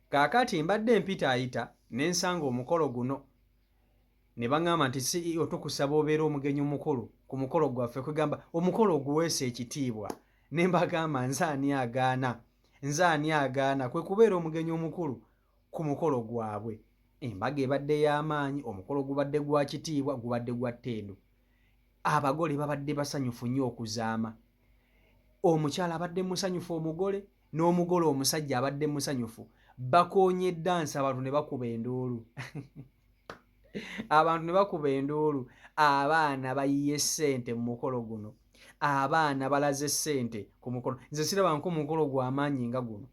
Kaakati mbadde mpita ayita n'ensanga omukolo guno ne baŋŋamba nti CEO tukusaba obeera omugenyi omukulu ku mukolo gwaffe kwegamba omukolo oguweesa ekitiibwa ne mbagamba nze ani agaana kwe kubeera omugenyi omukulu ku mukolo gwabwe. Embaga ebadde y'amaanyi, omukolo gubadde gwa kitiibwa, gubadde gwa ttendo. Abagole babadde basanyufu nnyo okuzaama. Omukyala abadde musanyufu omugole, n'omugole omusajja abadde musanyufu. Bakoonye ddansi abantu ne bakuba enduulu. Abantu ne bakuba enduulu. Abaana bayiye ssente mu mukolo guno. Abaana balaze ssente ku mukolo. Nze sirabangako omukolo gw'amaanyi nga guno.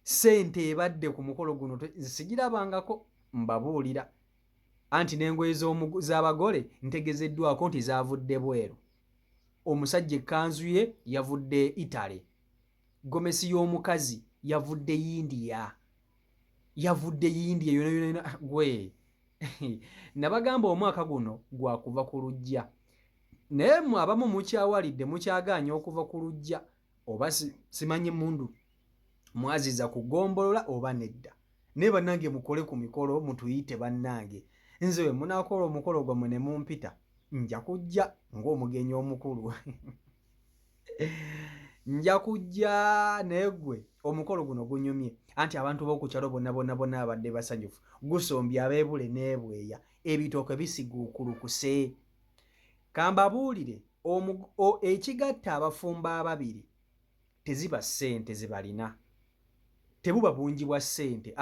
Ssente ebadde ku mukolo guno nze sigirabangako, mbabuulira. Anti n'engoye z'abagole ntegezeddwako nti zaavudde bweru. Omusajja ekkanzu ye yavudde Italy. Gomesi y'omukazi yavudde India. Yona gwe. Nabagamba omwaka guno gwa kuva ku luggya. Naye mmwe abamu mukyawalidde mukyagaanya okuva ku luggya. Oba simanyi mundu mwaziza kugombolola oba nedda. Naye bannange mukole ku mikolo mutuyite bannange. Nze we munaakola omukolo gwammwe ne mumpita nja kujja ng'omugenyi omukulu. Nja kujja naye ggwe omukolo guno gunyumye. Anti abantu b'oku kyalo bonna abadde basanyufu. Gusombye abeebule n'ebweya. Ebitooke bisiguukulukuse. Kambabuulire ekigatta abafumba ababiri teziba ssente ze balina. Tebuba bungi bwa ssente.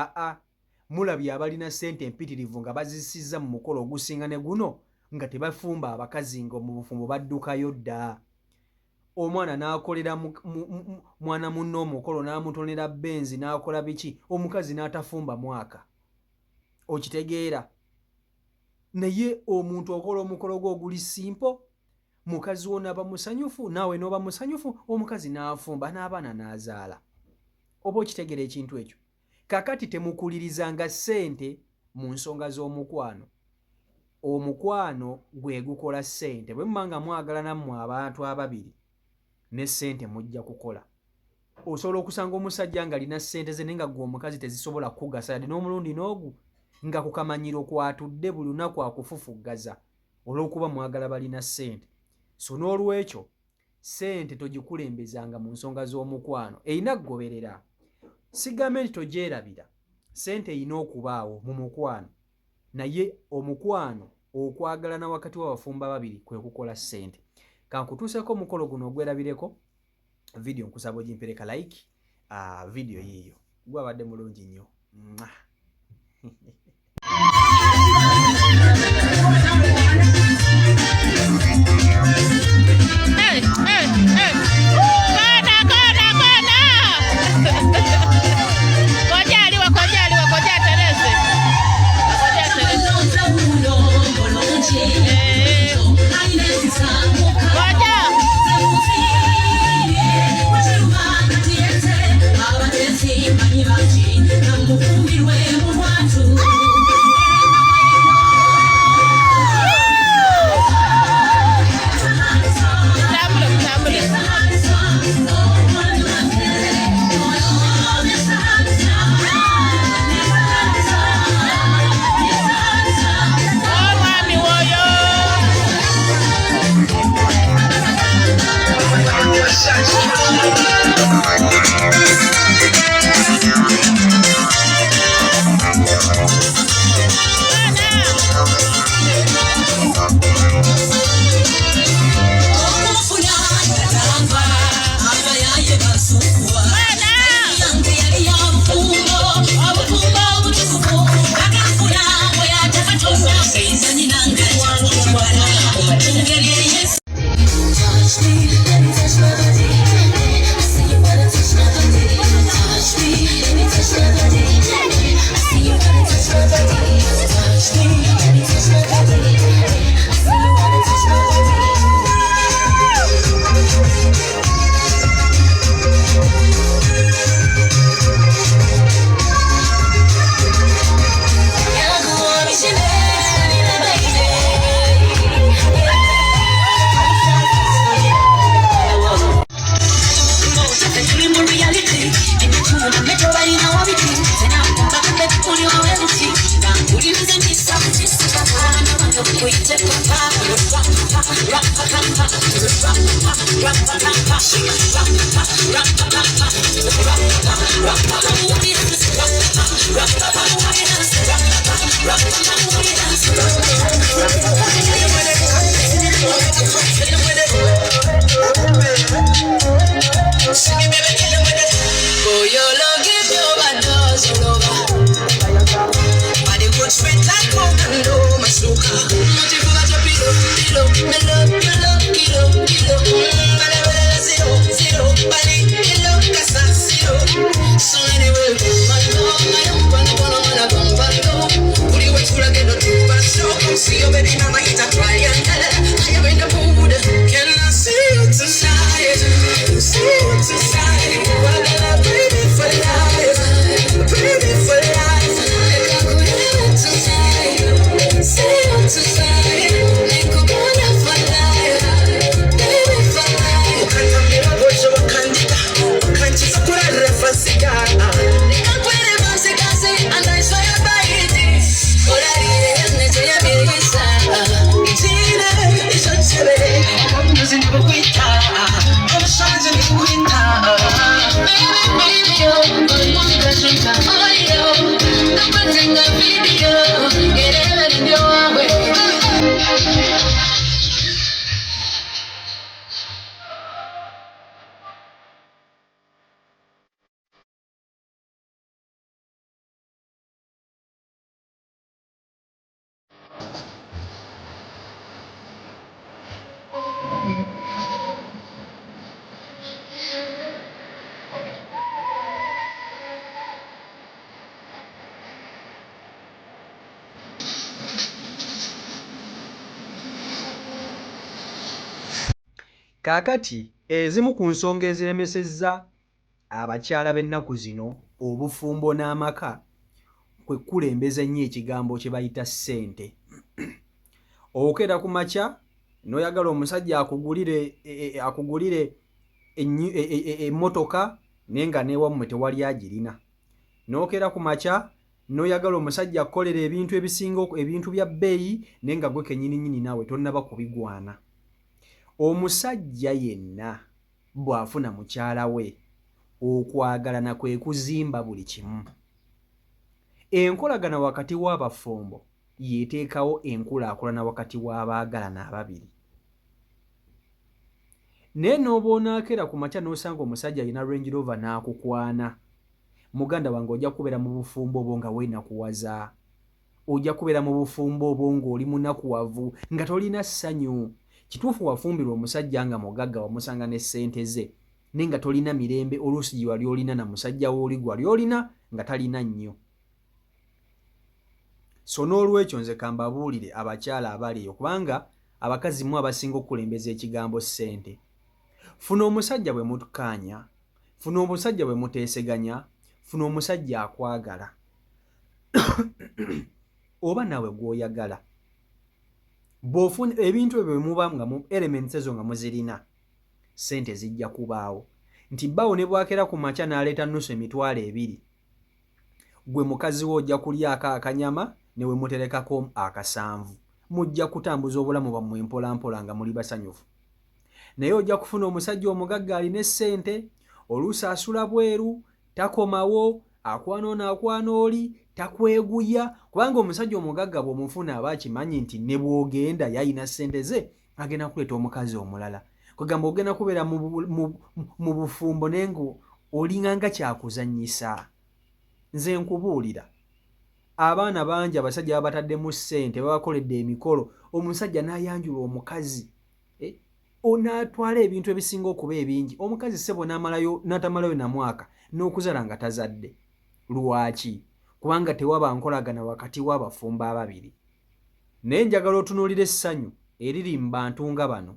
Mulabye abalina ssente empitirivu nga bazisizza mu mukolo ogusinga ne guno nga tebafumba abakazi nga mu bufumbo baddukayo dda. Omwana n'akolera mwana munne omukolo n'amutonera benzi n'akola biki, omukazi n'atafumba mwaka. Okitegeera? Naye omuntu okola omukolo gwo oguli simpo, mukazi wo n'aba musanyufu, naawe n'oba musanyufu, omukazi n'afumba n'abaana n'azaala. Oba okitegeera ekintu ekyo? Kakati temukulirizanga ssente mu nsonga z'omukwano. Omukwano gwe gukola ssente. Bwe mumanga mwagala nammwe abantu ababiri ne ssente mujja kukola. Osobola okusanga omusajja ng'alina ssente ze naye nga gwe omukazi tezisobola kukugasa yadde n'omulundi n'ogu nga ku kamanyiro kwatudde buli lunaku akufufuggaza olw'okuba mwagala balina ssente. So n'olwekyo ssente togikulembezanga mu nsonga z'omukwano. Erina kugoberera. Sigambe nti togyerabira. Ssente erina okubaawo mu mukwano. Naye omukwano okwagalana wakati w'abafumba babiri kwe kukola ssente. Kankutuuseko omukolo guno ogwerabireko. Video nkusaba ogimpereka like. Video yiyo. Gwabadde mulungi nnyo. Thank you. Kaakati ezimu ku nsonga eziremesezza abakyala b'ennaku zino obufumbo n'amaka kwe kulembeza nnyo ekigambo kye bayita ssente. Okeera ku makya n'oyagala omusajja akugulire emmotoka naye nga n'ewammwe tewali agirina. N'okeera ku makya n'oyagala omusajja akukolera ebintu bya bbeeyi naye nga gwe kennyininyini naawe tonnaba kubigwana. Omusajja yenna bw'afuna mukyala we okwagalana kwe kuzimba buli kimu. Enkolagana wakati w'abafumbo yeeteekawo enkulaakulana wakati w'abaagalana ababiri. Naye n'oba onaakeera ku makya n'osanga omusajja alina Range Rover n'akukwana, muganda wange ojja kubeera mu bufumbo obwo nga weenakuwaza. Ojja kubeera mu bufumbo obwo ng'oli munakuwavu nga tolina ssanyu. Kituufu wafumbirwa omusajja nga mugagga wamusanga ne ssente ze naye nga tolina mirembe oluusi gye wali olina na musajja wooli gwali olina nga talina nnyo. So n'olwekyo nze kambabuulire abakyala abali eyo kubanga abakazi mu abasinga okukulembeza ekigambo ssente. Funa omusajja bwe mutukaanya, funa omusajja bwe muteeseganya, funa omusajja akwagala oba nawe gw'oyagala. Bw'ofuna ebintu ebyo bwe muba nga mu elements ezo nga muzirina, ssente zijja kubaawo. Nti bbaawo ne bwakeera ku makya n'aleeta nnusu emitwalo 2, gwe mukazi we ojja kulyako akanyama ne we muterekako 7. Mujja kutambuza obulamu bwammwe mpolampola nga muli basanyufu. Naye ojja kufuna omusajja omugagga alina essente, oluusi asula bweru, takomawo, akwana oli, takweguya, kubanga omusajja omugagga bw'omufuna aba akimanyi nti ne bw'ogenda yayina ssente ze agenda kuleeta omukazi omulala. Kwegamba ogenda kubeera mu bufumbo naye ng'olinganga kyakuzannyisa. Nze nkubuulira abaana bangi abasajja babataddemu ssente babakoledde emikolo, omusajja n'ayanjula omukazi onaatwala ebintu ebisinga okuba ebingi, omukazi ssebo n'atamalayo na mwaka n'okuzala nga tazadde. Lwaki? Kubanga tewaba nkolagana wakati w'abafumbo ababiri. Naye njagala otunuulira essanyu eriri mu bantu nga bano.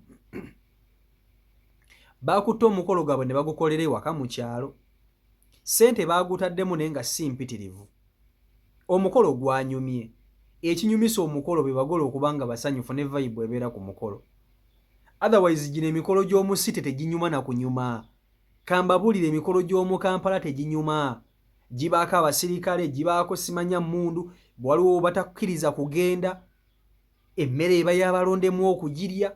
Baakutte omukolo gwabwe ne bagukolera ewaka mu kyalo. Ssente baagutaddemu naye nga si mpitirivu. Omukolo gwanyumye. Ekinyumisa omukolo be bagola okubanga basanyufu ne vibe ebeera ku mukolo. Otherwise gino emikolo gy'omu city teginyuma na kunyuma. Kambabuulire emikolo gy'omu Kampala teginyuma. Gibaako abasirikale, gibaako simanya mmundu, waliwo batakkiriza kugenda. emmere eba yabalondemu okugirya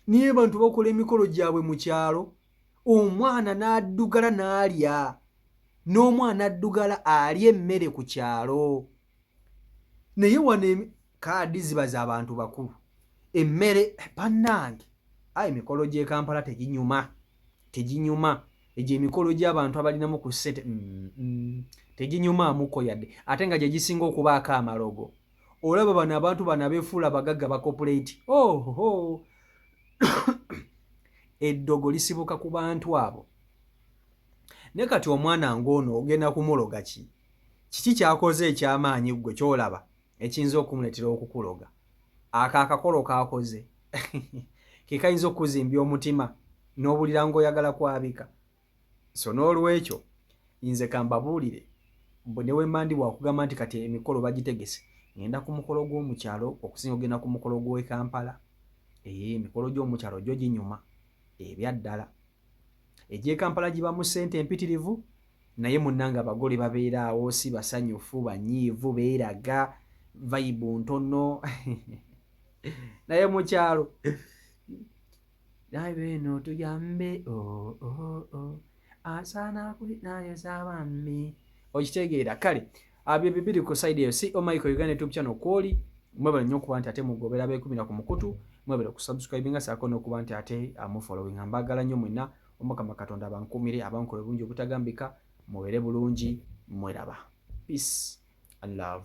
niye bantu bakola emikolo gyabwe mu kyalo omwana n'addugala n'alya n'omwana addugala alya emmere ku kyalo naye wano kaadi ziba za bantu bakulu emmere bannange emikolo gy'e Kampala teginyuma egyo emikolo gy'abantu abalinamu ku ssente teginyumaamuko yadde ate nga gye gisinga okubaako amalogo olaba bano abantu bano abeefuula bagagga bakopuleeti eddogo lisibuka ku bantu abo ne kati omwana ng'ono ogenda kumuloga kiki kyakoze ekyamaanyi ggwe kyolaba ekiyinza okumuleetera okukuloga akakakolo kakoze ke kayinza okuzimbya omutima n'obulira ng'oyagala kwabika so n'olwekyo nze kambabuulire ne wemba ndi bwakugamba nti kati emikolo bagitegese ngenda ku mukolo gw'omukyalo okusinga ogenda ku mukolo gw'e Kampala emikolo gy'omukyalo gyo ginyuma ebyaddala egy'e Kampala gibamu ssente empitirivu naye munnanga abagole babeera awo si basanyufu banyiivu beeraga vayibu ntono naye mukyalo naye beno tuyambe asaana nayezaabambi okitegeera kale abyo bibiri ku side eyo si Michael Uganda YouTube channel kwoli mwebale nnyo okuba nti ate mugobera beekumira ku mukutu mwebale kusubscribinga saako n'okuba nti ate amufollowing mbagala nnyo mwenna Omukama Katonda abankumire abankole bulungi obutagambika mubeere bulungi mweraba peace and love